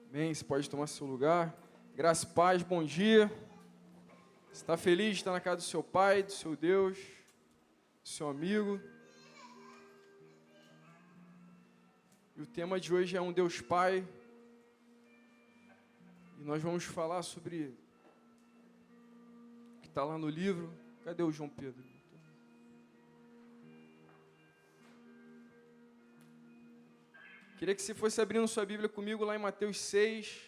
Amém. Você pode tomar seu lugar. Graça e paz, bom dia. Você está feliz de estar na casa do seu pai, do seu Deus, do seu amigo? E o tema de hoje é um Deus Pai. E nós vamos falar sobre o que está lá no livro. Cadê o João Pedro? Queria que você fosse abrindo sua Bíblia comigo lá em Mateus 6.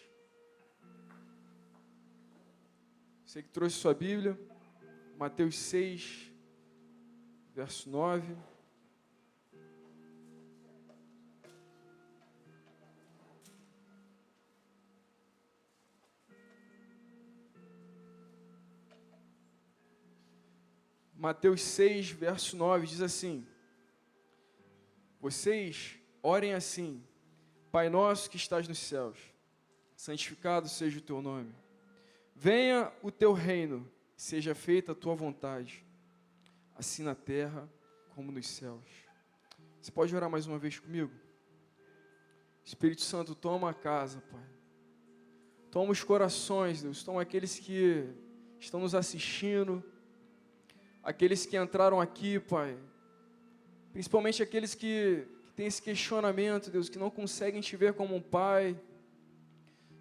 Você que trouxe sua Bíblia. Mateus 6, verso 9. Mateus 6, verso 9 diz assim: Vocês orem assim: Pai nosso que estás nos céus, santificado seja o teu nome. Venha o teu reino, seja feita a tua vontade, assim na terra como nos céus. Você pode orar mais uma vez comigo? Espírito Santo, toma a casa, Pai. Toma os corações, Deus. Toma aqueles que estão nos assistindo, aqueles que entraram aqui, Pai. Principalmente aqueles que têm esse questionamento, Deus, que não conseguem te ver como um pai,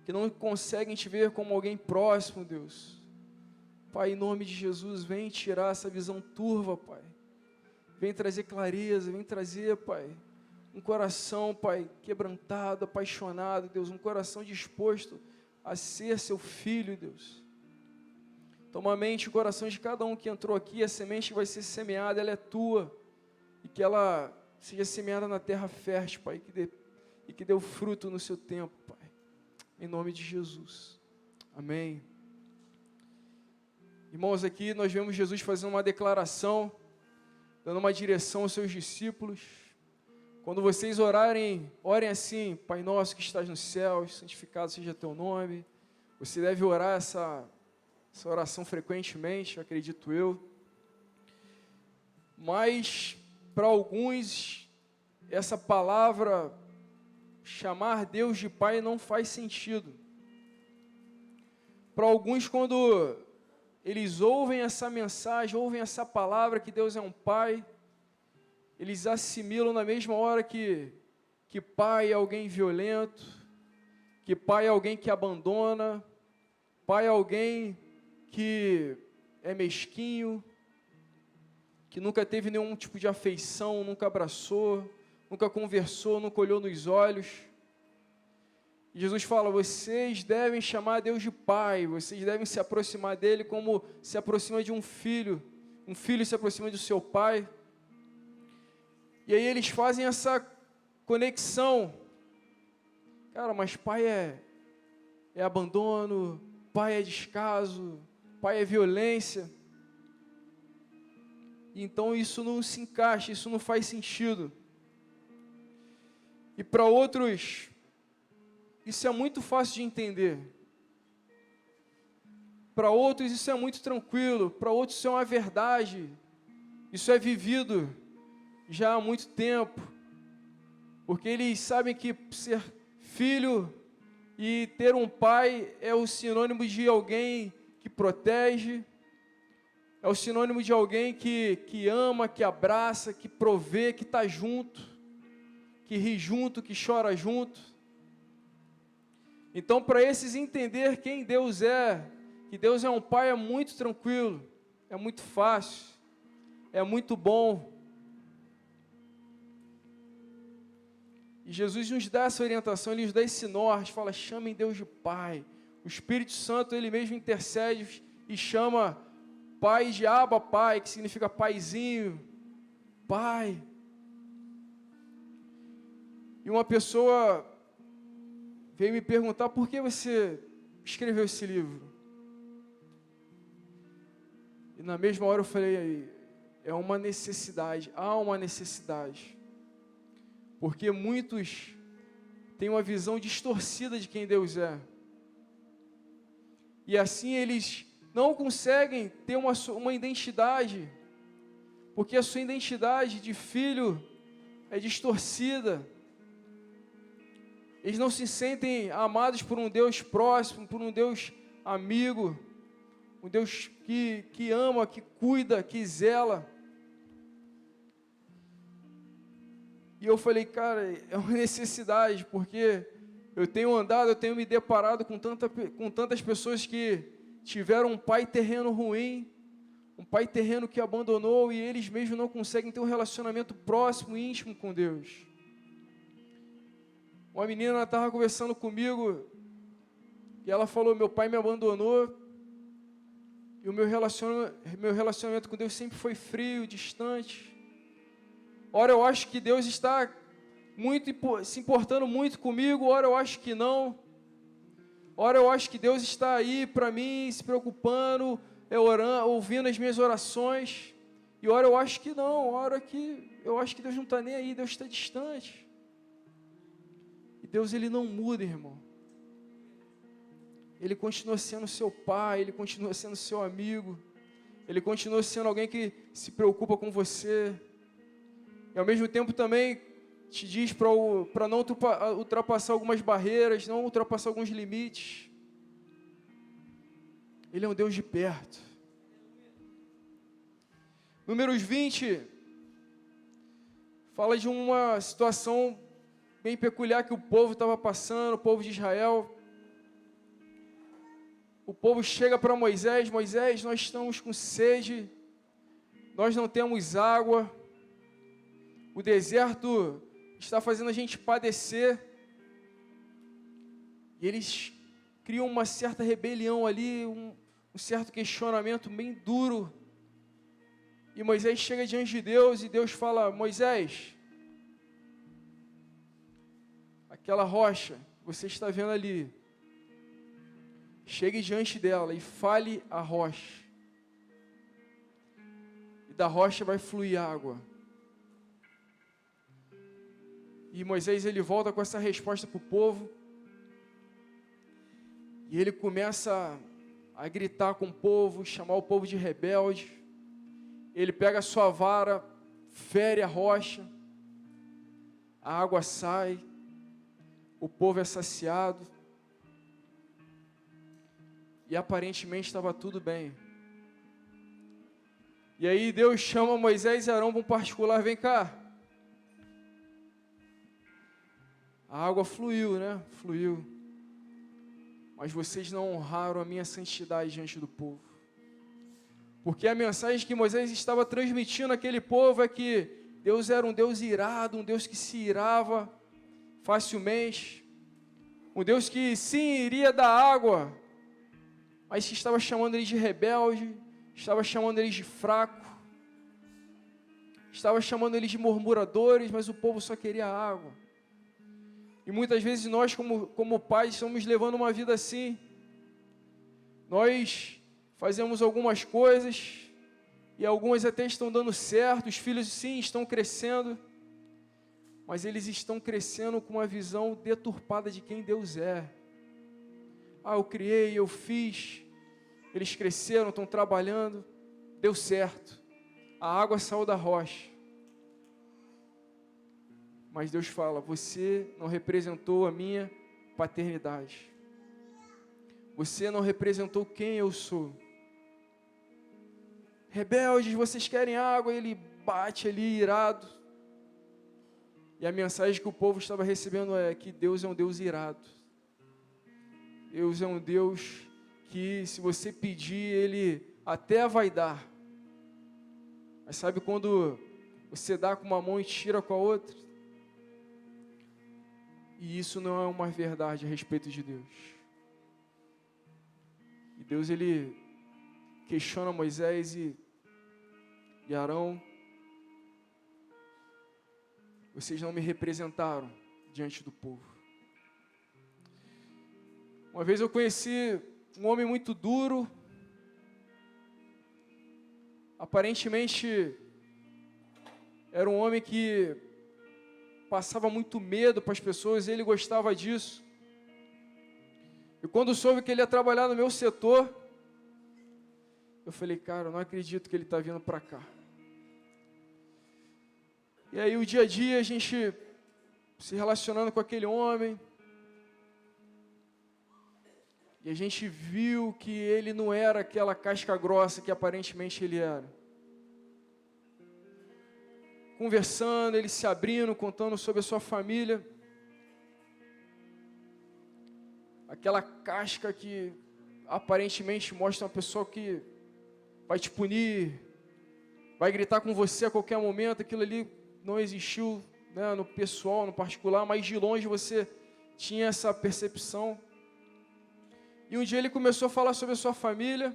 que não conseguem te ver como alguém próximo, Deus. Pai, em nome de Jesus, vem tirar essa visão turva, Pai. Vem trazer clareza, vem trazer, Pai, um coração, Pai, quebrantado, apaixonado, Deus, um coração disposto a ser seu filho, Deus. Toma a mente e o coração de cada um que entrou aqui, a semente vai ser semeada, ela é tua, e que ela seja semeada na terra fértil, Pai, e que dê o fruto no seu tempo, Pai. Em nome de Jesus. Amém. Irmãos, aqui nós vemos Jesus fazendo uma declaração, dando uma direção aos seus discípulos. Quando vocês orarem, orem assim: Pai nosso que estás nos céus, santificado seja teu nome. Você deve orar essa oração frequentemente, acredito eu. Mas, para alguns, essa palavra, chamar Deus de Pai, não faz sentido. Para alguns, quando eles ouvem essa mensagem, ouvem essa palavra que Deus é um Pai, eles assimilam na mesma hora que Pai é alguém violento, que Pai é alguém que abandona, Pai é alguém que é mesquinho, que nunca teve nenhum tipo de afeição, nunca abraçou, nunca conversou, nunca olhou nos olhos. E Jesus fala: vocês devem chamar Deus de Pai, vocês devem se aproximar dEle como se aproxima de um filho se aproxima do seu pai. E aí eles fazem essa conexão. Cara, mas pai é abandono, pai é descaso, pai é violência. Então isso não se encaixa, isso não faz sentido. E para outros, isso é muito fácil de entender. Para outros isso é muito tranquilo, para outros isso é uma verdade. Isso é vivido já há muito tempo. Porque eles sabem que ser filho e ter um pai é o sinônimo de alguém que protege, é o sinônimo de alguém que ama, que abraça, que provê, que está junto, que ri junto, que chora junto. Então, para esses entender quem Deus é, que Deus é um Pai, é muito tranquilo, é muito fácil, é muito bom. E Jesus nos dá essa orientação, Ele nos dá esse norte, fala: chamem Deus de Pai. O Espírito Santo, Ele mesmo intercede e chama Pai de Abba, Pai, que significa paizinho, Pai. E uma pessoa veio me perguntar: por que você escreveu esse livro? E na mesma hora eu falei: é uma necessidade, há uma necessidade. Porque muitos têm uma visão distorcida de quem Deus é. E assim eles não conseguem ter uma identidade, porque a sua identidade de filho é distorcida. Eles não se sentem amados por um Deus próximo, por um Deus amigo, um Deus que ama, que cuida, que zela. E eu falei, cara, é uma necessidade, porque eu tenho me deparado com tantas pessoas que tiveram um pai terreno ruim, um pai terreno que abandonou, e eles mesmos não conseguem ter um relacionamento próximo e íntimo com Deus. Uma menina estava conversando comigo, e ela falou, meu pai me abandonou, e o meu relacionamento com Deus sempre foi frio, distante. Ora eu acho que Deus está se importando muito comigo, ora eu acho que não. Ora eu acho que Deus está aí para mim, se preocupando, orando, ouvindo as minhas orações. E ora eu acho que não, ora que eu acho que Deus não está nem aí, Deus está distante. E Deus, Ele não muda, irmão. Ele continua sendo seu pai, Ele continua sendo seu amigo. Ele continua sendo alguém que se preocupa com você. E ao mesmo tempo também te diz para não ultrapassar algumas barreiras, não ultrapassar alguns limites. Ele é um Deus de perto. Números 20 fala de uma situação bem peculiar que o povo estava passando, o povo de Israel. O povo chega para Moisés, Moisés, nós estamos com sede, nós não temos água, o deserto está fazendo a gente padecer. E eles criam uma certa rebelião ali, um certo questionamento bem duro. E Moisés chega diante de Deus e Deus fala, Moisés, aquela rocha que você está vendo ali, chegue diante dela e fale a rocha. E da rocha vai fluir água. E Moisés, ele volta com essa resposta para o povo. E ele começa a gritar com o povo, chamar o povo de rebelde. Ele pega a sua vara, fere a rocha. A água sai. O povo é saciado. E aparentemente estava tudo bem. E aí Deus chama Moisés e Arão para um particular, vem cá. A água fluiu, né? Fluiu. Mas vocês não honraram a minha santidade diante do povo. Porque a mensagem que Moisés estava transmitindo àquele povo é que Deus era um Deus irado, um Deus que se irava facilmente. Um Deus que sim, iria dar água, mas que estava chamando eles de rebelde, estava chamando eles de fraco, estava chamando eles de murmuradores, mas o povo só queria água. E muitas vezes nós, como pais, estamos levando uma vida assim. Nós fazemos algumas coisas, e algumas até estão dando certo, os filhos sim estão crescendo, mas eles estão crescendo com uma visão deturpada de quem Deus é. Ah, eu criei, eu fiz, eles cresceram, estão trabalhando, deu certo, a água saiu da rocha. Mas Deus fala, você não representou a minha paternidade. Você não representou quem eu sou. Rebeldes, vocês querem água, ele bate ali, irado. E a mensagem que o povo estava recebendo é que Deus é um Deus irado. Deus é um Deus que, se você pedir, Ele até vai dar. Mas sabe quando você dá com uma mão e tira com a outra? E isso não é uma verdade a respeito de Deus. E Deus, Ele questiona Moisés e Arão. Vocês não me representaram diante do povo. Uma vez eu conheci um homem muito duro. Aparentemente, era um homem que passava muito medo para as pessoas, e ele gostava disso. E quando soube que ele ia trabalhar no meu setor, eu falei, cara, eu não acredito que ele está vindo para cá. E aí o dia a dia, a gente se relacionando com aquele homem, E a gente viu que ele não era aquela casca grossa que aparentemente ele era. Conversando, ele se abrindo, contando sobre a sua família. Aquela casca que aparentemente mostra uma pessoa que vai te punir, vai gritar com você a qualquer momento. Aquilo ali não existiu, né, no pessoal, no particular, mas de longe você tinha essa percepção. E um dia ele começou a falar sobre a sua família.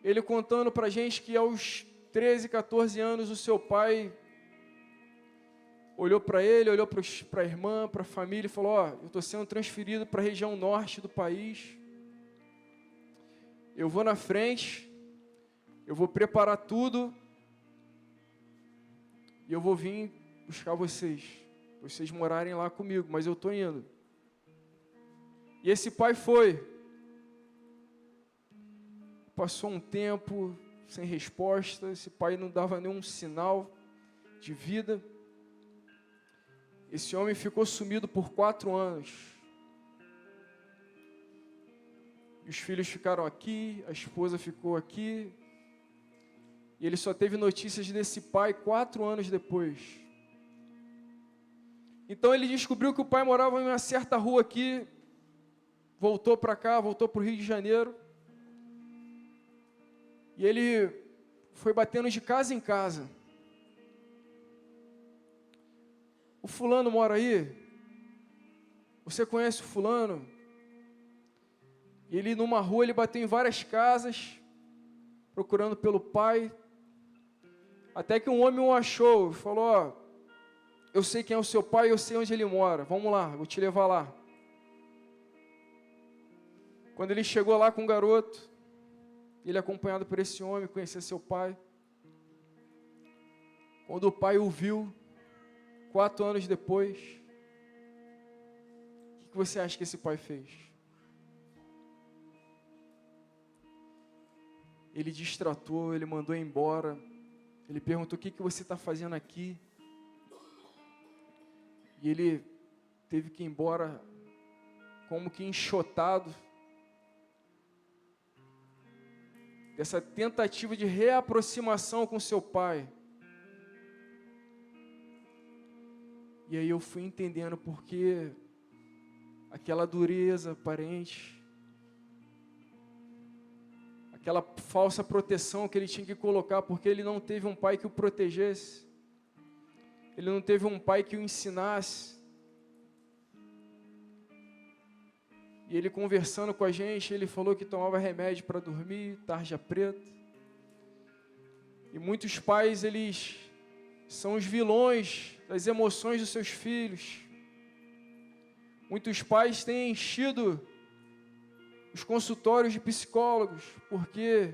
Ele contando para a gente que aos 13, 14 anos o seu pai olhou para ele, olhou para a irmã, para a família e falou: ó, eu estou sendo transferido para a região norte do país. Eu vou na frente, eu vou preparar tudo e eu vou vir buscar vocês morarem lá comigo, mas eu estou indo. E esse pai foi. Passou um tempo sem resposta, esse pai não dava nenhum sinal de vida. Esse homem ficou sumido por 4 anos. E os filhos ficaram aqui, a esposa ficou aqui. E ele só teve notícias desse pai 4 anos depois. Então ele descobriu que o pai morava em uma certa rua aqui, voltou para cá, voltou para o Rio de Janeiro. E ele foi batendo de casa em casa. O fulano mora aí? Você conhece o fulano? E ele, numa rua, ele bateu em várias casas, procurando pelo pai. Até que um homem o achou e falou: ó, eu sei quem é o seu pai, eu sei onde ele mora. Vamos lá, vou te levar lá. Quando ele chegou lá com o garoto, ele acompanhado por esse homem, conhecia seu pai. Quando o pai o viu, 4 anos depois, o que você acha que esse pai fez? Ele destratou, ele mandou embora. Ele perguntou: o que você está fazendo aqui? E ele teve que ir embora como que enxotado dessa tentativa de reaproximação com seu pai. E aí eu fui entendendo porque aquela dureza aparente, aquela falsa proteção que ele tinha que colocar, porque ele não teve um pai que o protegesse, ele não teve um pai que o ensinasse. E ele conversando com a gente, ele falou que tomava remédio para dormir, tarja preta. E muitos pais, eles são os vilões das emoções dos seus filhos. Muitos pais têm enchido os consultórios de psicólogos, porque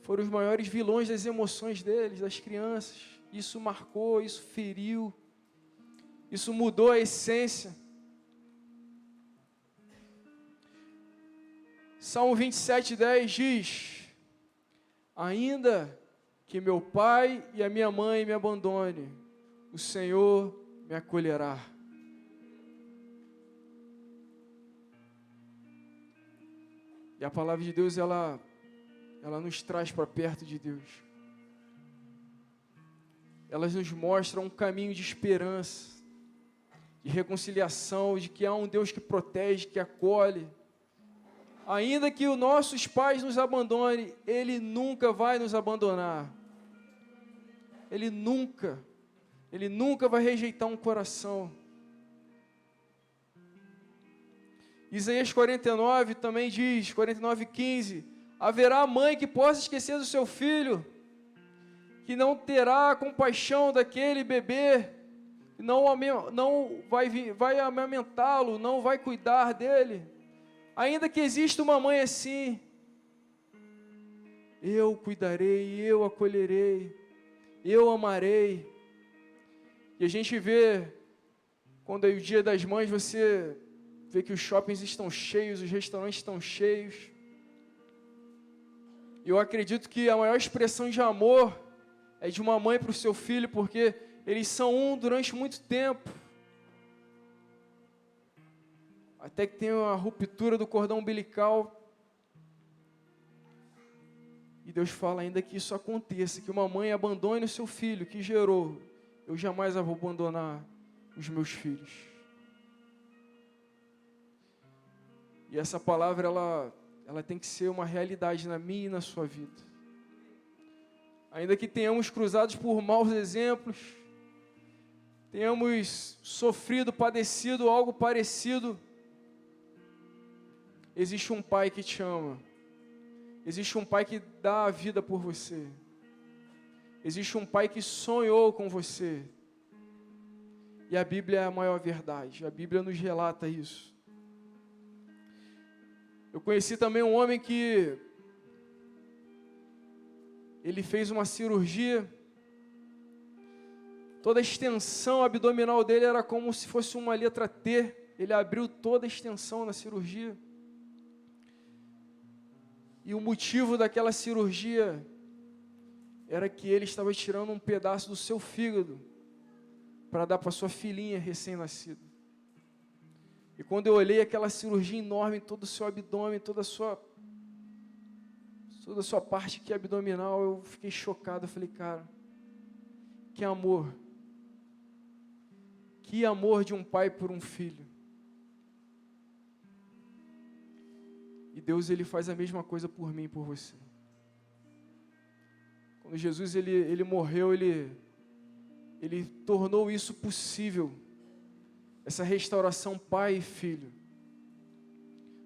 foram os maiores vilões das emoções deles, das crianças. Isso marcou, isso feriu, isso mudou a essência. Salmo 27:10 diz: ainda que meu pai e a minha mãe me abandone, o Senhor me acolherá. E a palavra de Deus, ela nos traz para perto de Deus. Ela nos mostra um caminho de esperança, de reconciliação, de que há um Deus que protege, que acolhe. Ainda que os nossos pais nos abandonem, Ele nunca vai nos abandonar. Ele nunca vai rejeitar um coração. Isaías 49 também diz, 49:15, haverá mãe que possa esquecer do seu filho, que não terá compaixão daquele bebê, não vai amamentá-lo, não vai cuidar dele. Ainda que exista uma mãe assim, eu cuidarei, eu acolherei, eu amarei. E a gente vê, quando é o Dia das Mães, você vê que os shoppings estão cheios, os restaurantes estão cheios. E eu acredito que a maior expressão de amor é de uma mãe para o seu filho, porque eles são um durante muito tempo. até que tenha uma ruptura do cordão umbilical. E Deus fala ainda que isso aconteça, que uma mãe abandone o seu filho que gerou. Eu jamais vou abandonar os meus filhos. E essa palavra, ela tem que ser uma realidade na minha e na sua vida. Ainda que tenhamos cruzados por maus exemplos, tenhamos sofrido, padecido algo parecido, existe um Pai que te ama. Existe um Pai que dá a vida por você. Existe um Pai que sonhou com você. E a Bíblia é a maior verdade. A Bíblia nos relata isso. Eu conheci também um homem que ele fez uma cirurgia. Toda a extensão abdominal dele era como se fosse uma letra T. Ele abriu toda a extensão na cirurgia. E o motivo daquela cirurgia era que ele estava tirando um pedaço do seu fígado para dar para sua filhinha recém-nascida. E quando eu olhei aquela cirurgia enorme em todo o seu abdômen, toda a sua parte aqui abdominal, eu fiquei chocado. Eu falei, cara, que amor. Que amor de um pai por um filho. E Deus, Ele faz a mesma coisa por mim e por você. Quando Jesus, Ele morreu, Ele tornou isso possível. Essa restauração pai e filho.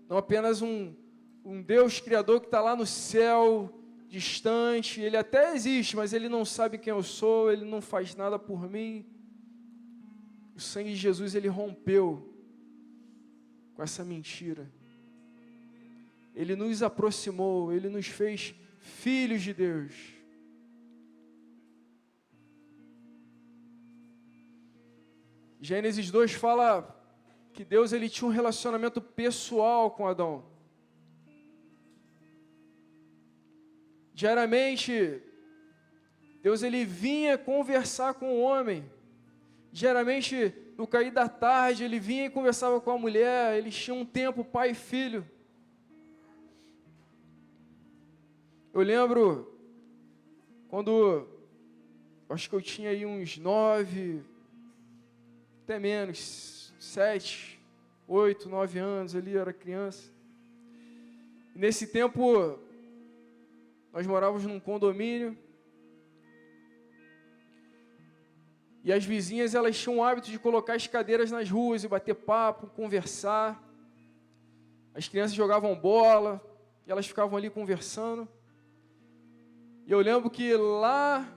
Não apenas um Deus Criador que está lá no céu, distante. Ele até existe, mas Ele não sabe quem eu sou, Ele não faz nada por mim. O sangue de Jesus, Ele rompeu com essa mentira. Ele nos aproximou, Ele nos fez filhos de Deus. Gênesis 2 fala que Deus, Ele tinha um relacionamento pessoal com Adão. Diariamente, Deus, Ele vinha conversar com o homem. Diariamente, no cair da tarde, Ele vinha e conversava com a mulher. Eles tinham um tempo, pai e filho. Eu lembro quando, acho que eu tinha aí uns 9, até menos, 7, 8, 9 anos ali, eu era criança. E nesse tempo, nós morávamos num condomínio. E as vizinhas, elas tinham o hábito de colocar as cadeiras nas ruas e bater papo, conversar. As crianças jogavam bola e elas ficavam ali conversando. E eu lembro que lá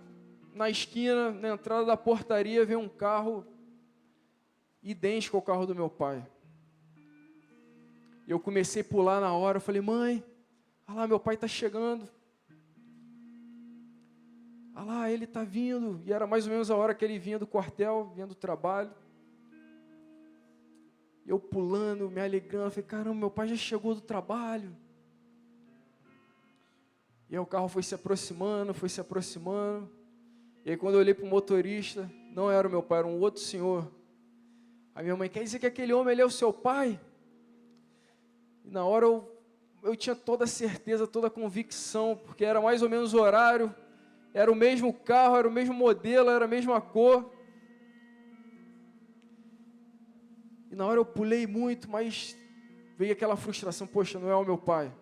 na esquina, na entrada da portaria, veio um carro idêntico ao carro do meu pai. E eu comecei a pular na hora, eu falei, mãe, olha lá, meu pai está chegando. Olha lá, ele está vindo. E era mais ou menos a hora que ele vinha do quartel, vinha do trabalho. E eu pulando, me alegrando, falei, caramba, meu pai já chegou do trabalho. E aí o carro foi se aproximando. E aí quando eu olhei para o motorista, não era o meu pai, era um outro senhor. A minha mãe, quer dizer que aquele homem, ele é o seu pai? E na hora eu tinha toda a certeza, toda a convicção, porque era mais ou menos o horário, era o mesmo carro, era o mesmo modelo, era a mesma cor. E na hora eu pulei muito, mas veio aquela frustração, poxa, não é o meu pai.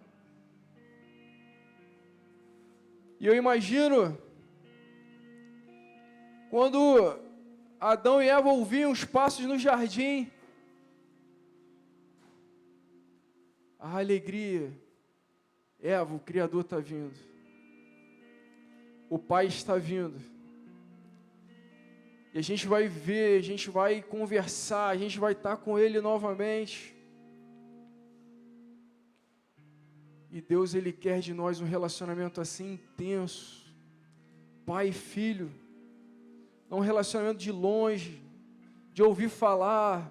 E eu imagino, quando Adão e Eva ouviam os passos no jardim, a alegria, Eva, o Criador está vindo, o Pai está vindo, e a gente vai ver, a gente vai conversar, a gente vai estar com Ele novamente. E Deus, Ele quer de nós um relacionamento assim intenso, pai e filho, não um relacionamento de longe, de ouvir falar,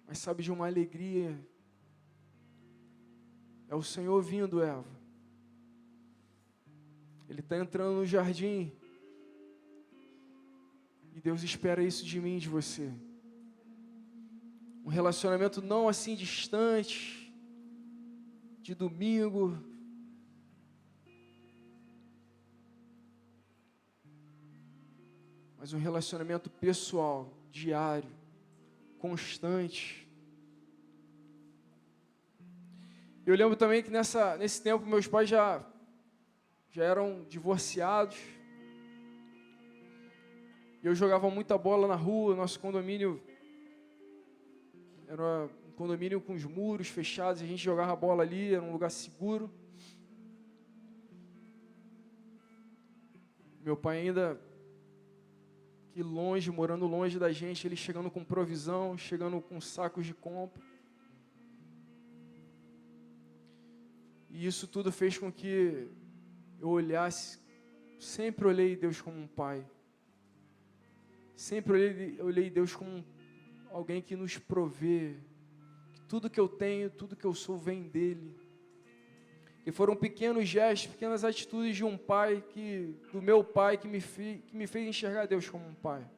mas sabe, de uma alegria. É o Senhor vindo, Eva. Ele está entrando no jardim, e Deus espera isso de mim e de você. um relacionamento não assim distante, de domingo, mas um relacionamento pessoal, diário, constante. Eu lembro também que nesse tempo meus pais já eram divorciados. Eu jogava muita bola na rua, nosso condomínio era um condomínio com os muros fechados, a gente jogava bola ali, era um lugar seguro. Meu pai ainda que longe, morando longe da gente, ele chegando com provisão, chegando com sacos de compra. E isso tudo fez com que eu olhasse, sempre olhei Deus como um pai. Sempre olhei Deus como alguém que nos provê. Que tudo que eu tenho, tudo que eu sou vem dele. E foram pequenos gestos, pequenas atitudes de um pai, do meu pai, que me fez enxergar Deus como um pai.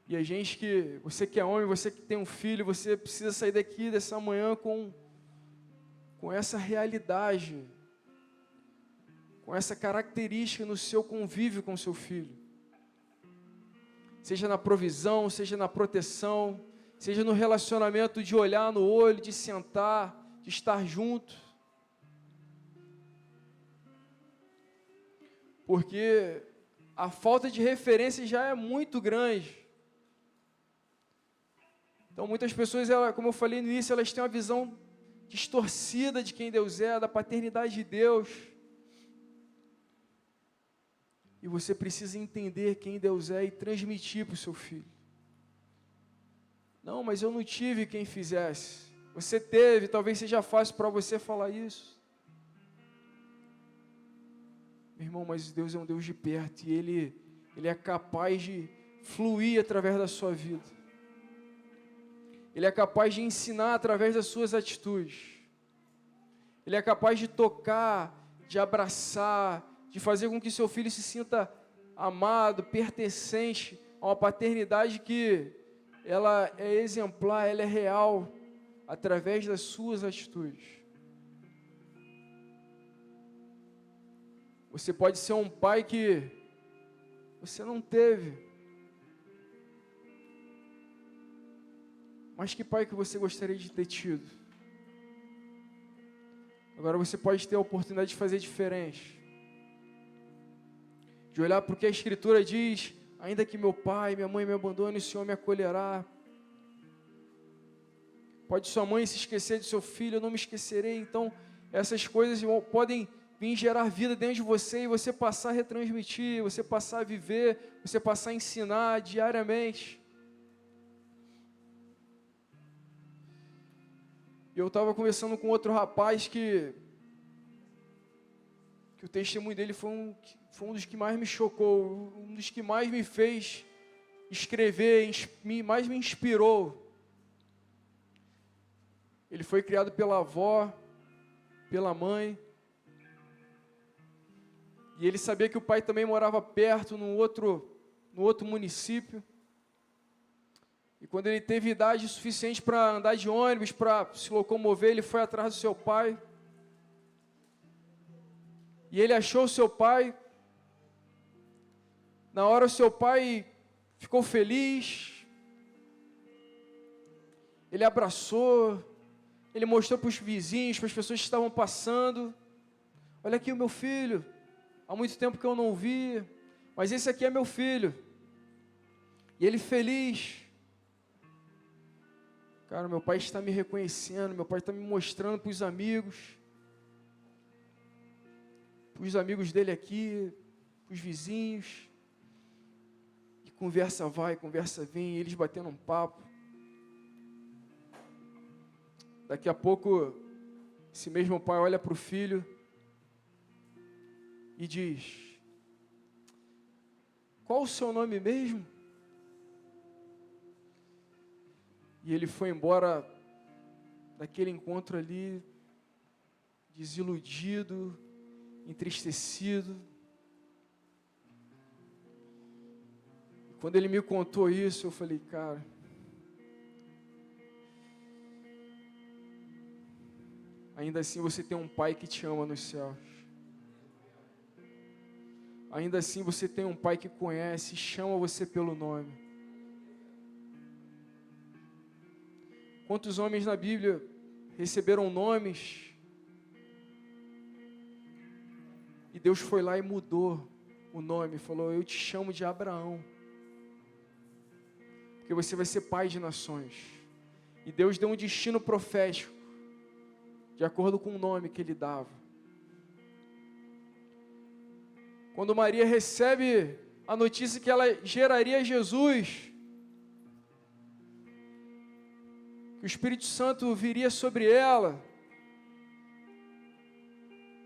E a gente você que é homem, você que tem um filho, você precisa sair daqui dessa manhã com essa realidade, com essa característica no seu convívio com seu filho. Seja na provisão, seja na proteção, seja no relacionamento de olhar no olho, de sentar, de estar junto. Porque a falta de referência já é muito grande. Então muitas pessoas, como eu falei no início, elas têm uma visão distorcida de quem Deus é, da paternidade de Deus. E você precisa entender quem Deus é e transmitir para o seu filho. Não, mas eu não tive quem fizesse. Você teve, talvez seja fácil para você falar isso. Meu irmão, mas Deus é um Deus de perto e Ele é capaz de fluir através da sua vida. Ele é capaz de ensinar através das suas atitudes. Ele é capaz de tocar, de abraçar, de fazer com que seu filho se sinta amado, pertencente a uma paternidade que ela é exemplar, ela é real, através das suas atitudes. Você pode ser um pai que você não teve, mas que pai que você gostaria de ter tido? Agora você pode ter a oportunidade de fazer diferente. De olhar para o que a Escritura diz, ainda que meu pai, minha mãe me abandone, o Senhor me acolherá. Pode sua mãe se esquecer de seu filho, eu não me esquecerei. Então, essas coisas podem vir gerar vida dentro de você e você passar a retransmitir, você passar a viver, você passar a ensinar diariamente. Eu estava conversando com outro rapaz que o testemunho dele foi um dos que mais me chocou, um dos que mais me fez escrever, mais me inspirou. Ele foi criado pela avó, pela mãe, e ele sabia que o pai também morava perto, no outro município. E quando ele teve idade suficiente para andar de ônibus, para se locomover, ele foi atrás do seu pai. E ele achou o seu pai. Na hora o seu pai ficou feliz. Ele abraçou. Ele mostrou para os vizinhos, para as pessoas que estavam passando. Olha aqui o meu filho. Há muito tempo que eu não o vi. Mas esse aqui é meu filho. E ele feliz. Cara, meu pai está me reconhecendo, meu pai está me mostrando para os amigos dele aqui, para os vizinhos, e conversa vai, conversa vem, eles batendo um papo. Daqui a pouco, esse mesmo pai olha para o filho e diz: qual o seu nome mesmo? E ele foi embora daquele encontro ali, desiludido, entristecido. E quando ele me contou isso, eu falei, cara, ainda assim você tem um Pai que te ama nos céus. Ainda assim você tem um Pai que conhece e chama você pelo nome. Quantos homens na Bíblia receberam nomes e Deus foi lá e mudou o nome, falou: eu te chamo de Abraão, porque você vai ser pai de nações. E Deus deu um destino profético de acordo com o nome que Ele dava. Quando Maria recebe a notícia que ela geraria Jesus, que o Espírito Santo viria sobre ela,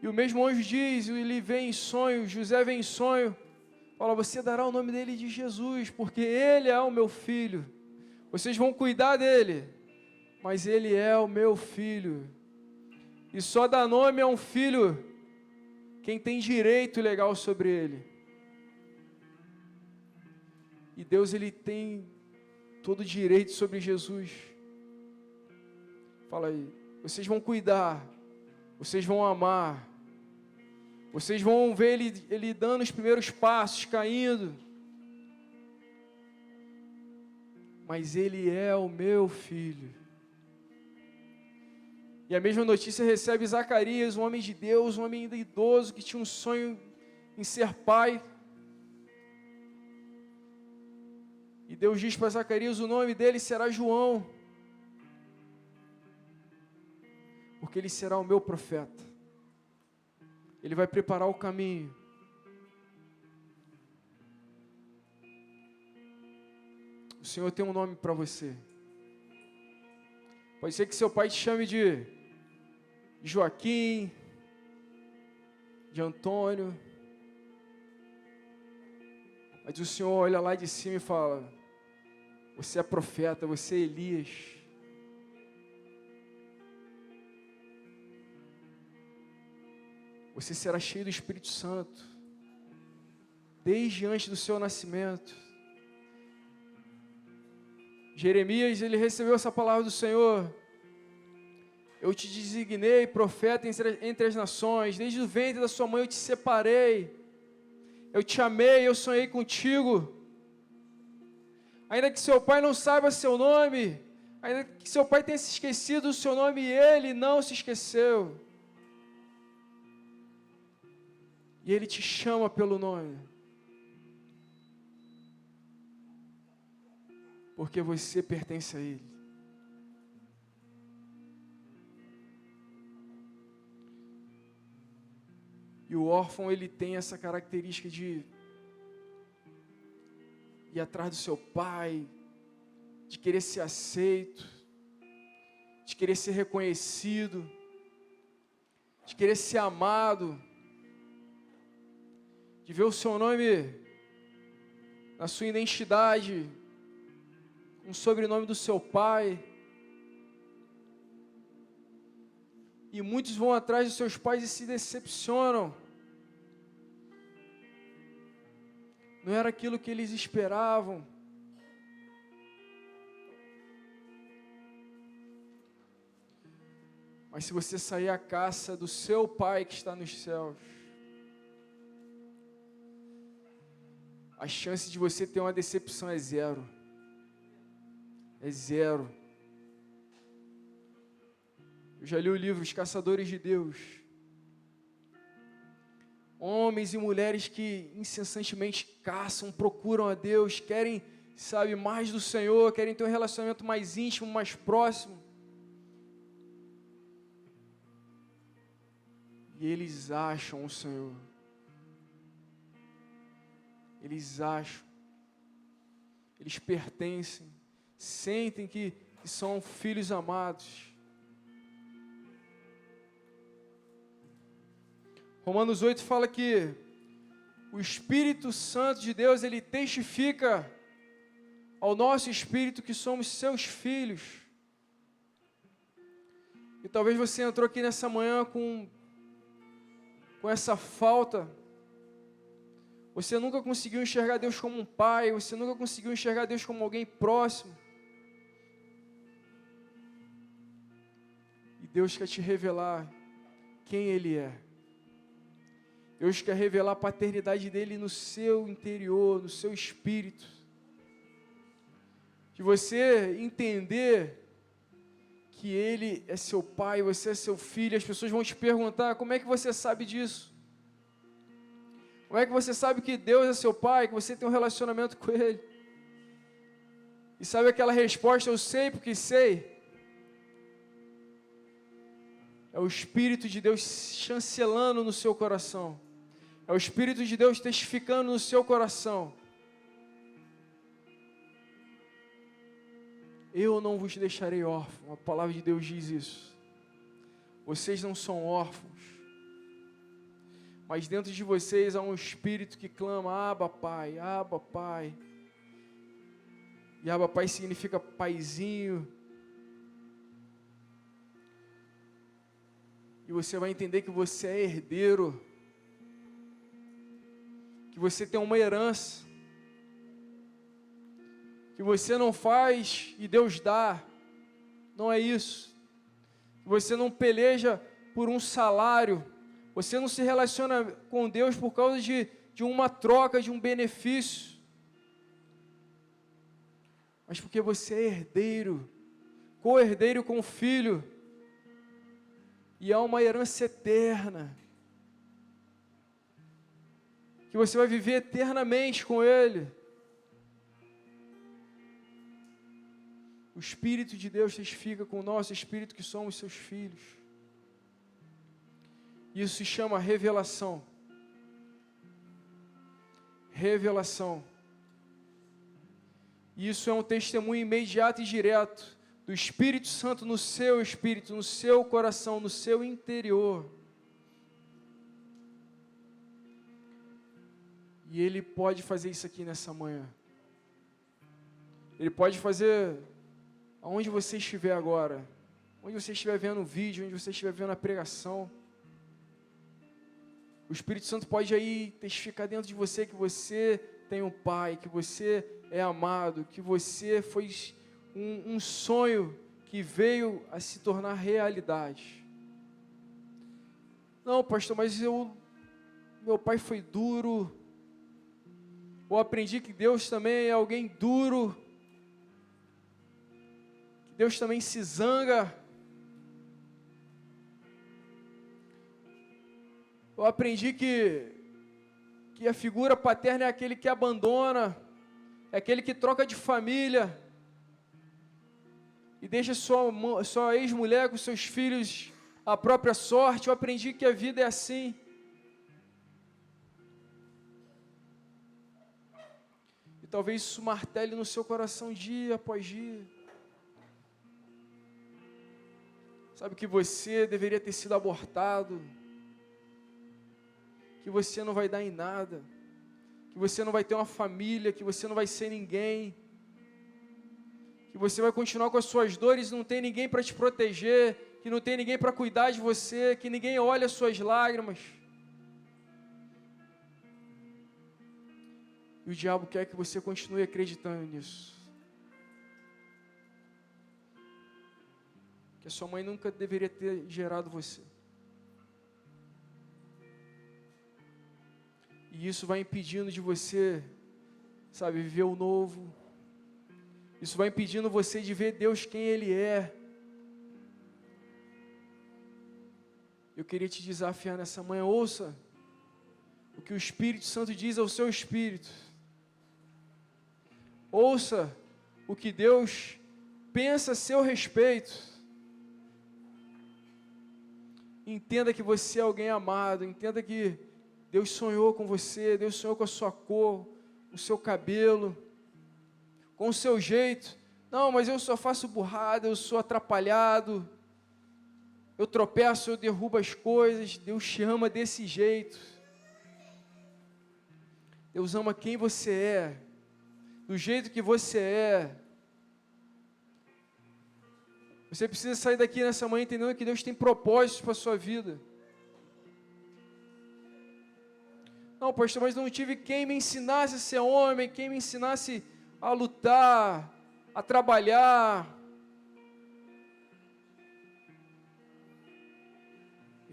e o mesmo anjo diz, ele vem em sonho, José vem em sonho, fala: você dará o nome dele de Jesus, porque ele é o meu filho, vocês vão cuidar dele, mas ele é o meu filho, e só dá nome a um filho quem tem direito legal sobre ele. E Deus, ele tem todo o direito sobre Jesus. Fala aí, vocês vão cuidar, vocês vão amar, vocês vão ver ele dando os primeiros passos, caindo, mas ele é o meu filho. E a mesma notícia recebe Zacarias, um homem de Deus, um homem ainda idoso, que tinha um sonho em ser pai. E Deus diz para Zacarias: o nome dele será João, porque ele será o meu profeta. Ele vai preparar o caminho. O Senhor tem um nome para você. Pode ser que seu pai te chame de Joaquim, de Antônio, mas o Senhor olha lá de cima e fala: você é profeta, você é Elias. Você será cheio do Espírito Santo, desde antes do seu nascimento. Jeremias, ele recebeu essa palavra do Senhor: eu te designei profeta entre as nações, desde o ventre da sua mãe eu te separei, eu te amei, eu sonhei contigo. Ainda que seu pai não saiba seu nome, ainda que seu pai tenha se esquecido do seu nome, ele não se esqueceu. E ele te chama pelo nome, porque você pertence a ele. E o órfão, ele tem essa característica de ir atrás do seu pai, de querer ser aceito, de querer ser reconhecido, de querer ser amado, de ver o seu nome na sua identidade, um sobrenome do seu pai. E muitos vão atrás dos seus pais e se decepcionam. Não era aquilo que eles esperavam. Mas se você sair à caça do seu Pai que está nos céus, a chance de você ter uma decepção é zero. É zero. Eu já li o livro Os Caçadores de Deus. Homens e mulheres que incessantemente caçam, procuram a Deus, querem, sabe, mais do Senhor, querem ter um relacionamento mais íntimo, mais próximo. E eles acham o Senhor. Eles acham. Eles pertencem. Sentem que são filhos amados. Romanos 8 fala que o Espírito Santo de Deus, ele testifica ao nosso espírito que somos seus filhos. E talvez você entrou aqui nessa manhã com essa falta. Você nunca conseguiu enxergar Deus como um pai, você nunca conseguiu enxergar Deus como alguém próximo. E Deus quer te revelar quem Ele é. Deus quer revelar a paternidade dEle no seu interior, no seu espírito. De você entender que Ele é seu pai, você é seu filho. As pessoas vão te perguntar, como é que você sabe disso? Como é que você sabe que Deus é seu pai, que você tem um relacionamento com Ele? E sabe aquela resposta, eu sei porque sei? É o Espírito de Deus chancelando no seu coração. É o Espírito de Deus testificando no seu coração. Eu não vos deixarei órfãos. A palavra de Deus diz isso. Vocês não são órfãos. Mas dentro de vocês há um Espírito que clama, Abba, Pai, Abba, Pai. E Abba, Pai significa paizinho. E você vai entender que você é herdeiro. Que você tem uma herança. Que você não faz e Deus dá. Não é isso. Que você não peleja por um salário. Você não se relaciona com Deus por causa de uma troca, de um benefício. Mas porque você é herdeiro. Co-herdeiro com o Filho. E há uma herança eterna. Que você vai viver eternamente com Ele. O Espírito de Deus testifica com o nosso Espírito que somos seus filhos. Isso se chama revelação. Revelação. Isso é um testemunho imediato e direto do Espírito Santo no seu espírito, no seu coração, no seu interior. E Ele pode fazer isso aqui nessa manhã. Ele pode fazer aonde você estiver agora, onde você estiver vendo o vídeo, onde você estiver vendo a pregação. O Espírito Santo pode aí testificar dentro de você que você tem um Pai, que você é amado, que você foi um sonho que veio a se tornar realidade. Não, pastor, mas meu pai foi duro. Eu aprendi que Deus também é alguém duro. Deus também se zanga. Eu aprendi que a figura paterna é aquele que abandona, é aquele que troca de família e deixa sua ex-mulher com seus filhos à própria sorte. Eu aprendi que a vida é assim. E talvez isso martele no seu coração dia após dia. Sabe que você deveria ter sido abortado, que você não vai dar em nada, que você não vai ter uma família, que você não vai ser ninguém, que você vai continuar com as suas dores, não tem ninguém para te proteger, que não tem ninguém para cuidar de você, que ninguém olha as suas lágrimas. E o diabo quer que você continue acreditando nisso. Que a sua mãe nunca deveria ter gerado você. E isso vai impedindo de você, sabe, viver o novo. Isso vai impedindo você de ver Deus quem Ele é. Eu queria te desafiar nessa manhã, ouça o que o Espírito Santo diz ao seu espírito. Ouça o que Deus pensa a seu respeito. Entenda que você é alguém amado, entenda que Deus sonhou com você, Deus sonhou com a sua cor, com o seu cabelo, com o seu jeito. Não, mas eu só faço burrada, eu sou atrapalhado, eu tropeço, eu derrubo as coisas. Deus te ama desse jeito. Deus ama quem você é, do jeito que você é. Você precisa sair daqui nessa manhã entendendo que Deus tem propósitos para a sua vida. Não, pastor, mas não tive quem me ensinasse a ser homem, quem me ensinasse a lutar, a trabalhar.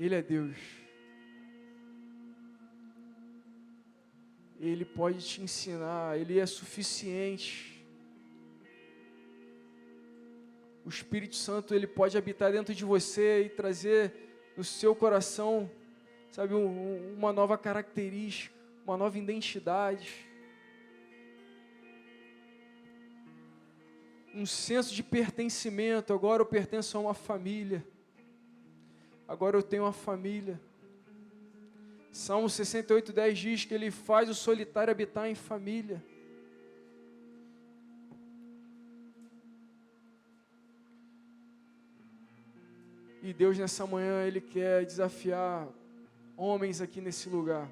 Ele é Deus. Ele pode te ensinar, Ele é suficiente. O Espírito Santo, Ele pode habitar dentro de você e trazer no seu coração, sabe, uma nova característica, uma nova identidade. Um senso de pertencimento. Agora eu pertenço a uma família. Agora eu tenho uma família. Salmo 68:10 diz que Ele faz o solitário habitar em família. E Deus nessa manhã, Ele quer desafiar homens aqui nesse lugar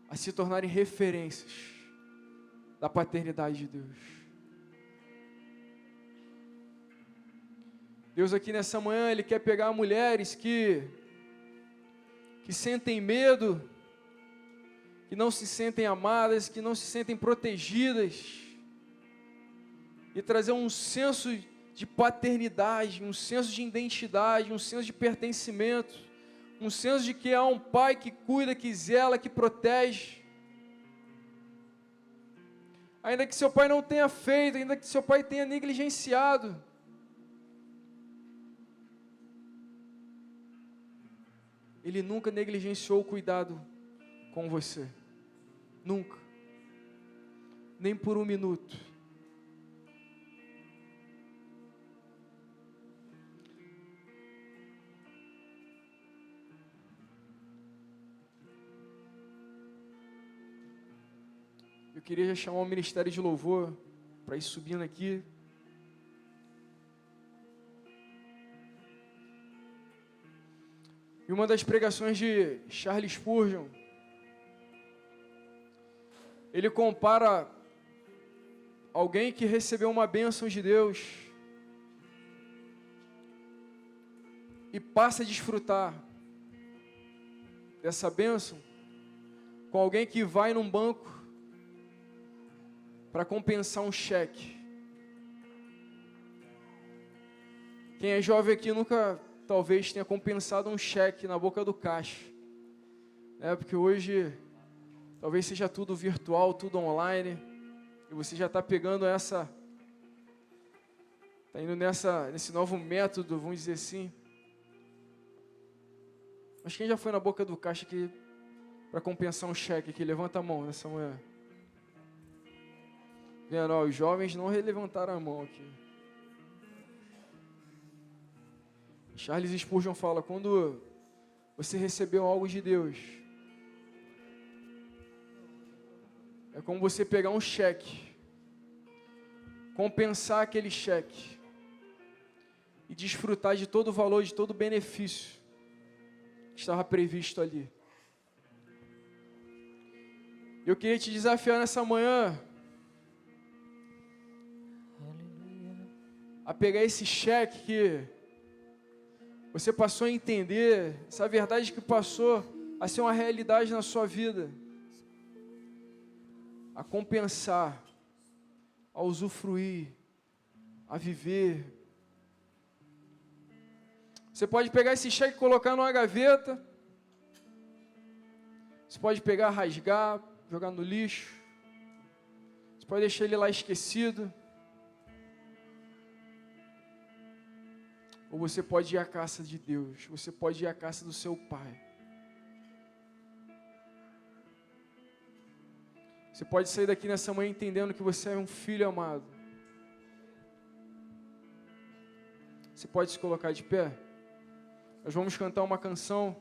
a se tornarem referências da paternidade de Deus. Deus aqui nessa manhã, Ele quer pegar mulheres que sentem medo, que não se sentem amadas, que não se sentem protegidas, e trazer um senso de paternidade, um senso de identidade, um senso de pertencimento, um senso de que há um pai que cuida, que zela, que protege. Ainda que seu pai não tenha feito, ainda que seu pai tenha negligenciado, Ele nunca negligenciou o cuidado com você. Nunca. Nem por um minuto. Eu queria já chamar o Ministério de Louvor para ir subindo aqui. E uma das pregações de Charles Spurgeon, ele compara alguém que recebeu uma bênção de Deus e passa a desfrutar dessa bênção com alguém que vai num banco para compensar um cheque. Quem é jovem aqui nunca talvez tenha compensado um cheque na boca do caixa, porque hoje talvez seja tudo virtual, tudo online, e você já está pegando está indo nesse novo método, vamos dizer assim. Mas quem já foi na boca do caixa aqui para compensar um cheque aqui? Levanta a mão nessa manhã. Vendo, os jovens não levantaram a mão aqui. Charles Spurgeon fala, quando você recebeu algo de Deus, é como você pegar um cheque, compensar aquele cheque e desfrutar de todo o valor, de todo o benefício que estava previsto ali. Eu queria te desafiar nessa manhã a pegar esse cheque que você passou a entender, essa verdade que passou a ser uma realidade na sua vida, a compensar, a usufruir, a viver. Você pode pegar esse cheque e colocar numa gaveta, você pode pegar, rasgar, jogar no lixo, você pode deixar ele lá esquecido, ou você pode ir à caça de Deus, você pode ir à caça do seu Pai. Você pode sair daqui nessa manhã entendendo que você é um filho amado. Você pode se colocar de pé? Nós vamos cantar uma canção.